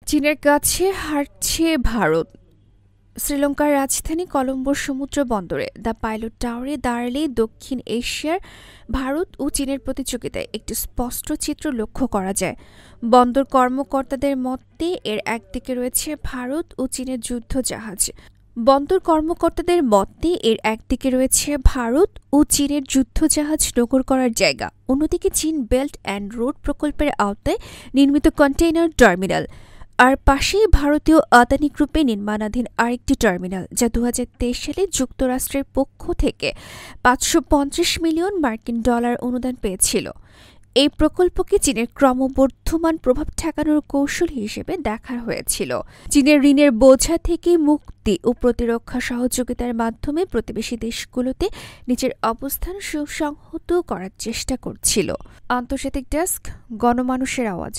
চীনের কাছে হারছে ভারত। শ্রীলঙ্কার রাজধানী কলম্বোর সমুদ্র বন্দরে দ্য পাইলট টাওয়ারে দাঁড়ালেই দক্ষিণ এশিয়ার ভারত ও চীনের প্রতিযোগিতায় একটি স্পষ্ট চিত্র লক্ষ্য করা যায়। বন্দর কর্মকর্তাদের মতে এর একদিকে রয়েছে ভারত ও চীনের যুদ্ধজাহাজ নোঙর করার জায়গা, অন্যদিকে চীন বেল্ট অ্যান্ড রোড প্রকল্পের আওতায় নির্মিত কন্টেইনার টার্মিনাল, আর পাশেই ভারতীয় আদানি গ্রুপে নির্মাণাধীন আরেকটি টার্মিনাল, যা ২০২৩ সালে যুক্তরাষ্ট্রের পক্ষ থেকে $৫৫০ মিলিয়ন অনুদান পেয়েছিল। এই প্রকল্পকে চীনের ক্রমবর্ধমান প্রভাব ঠেকানোর কৌশল হিসেবে দেখা হয়েছিল। চীনের ঋণের বোঝা থেকে মুক্তি ও প্রতিরক্ষা সহযোগিতার মাধ্যমে প্রতিবেশী দেশগুলোতে নিজের অবস্থান সুসংহত করার চেষ্টা করছিল। আন্তর্জাতিক ডেস্ক, গণমানুষের আওয়াজ।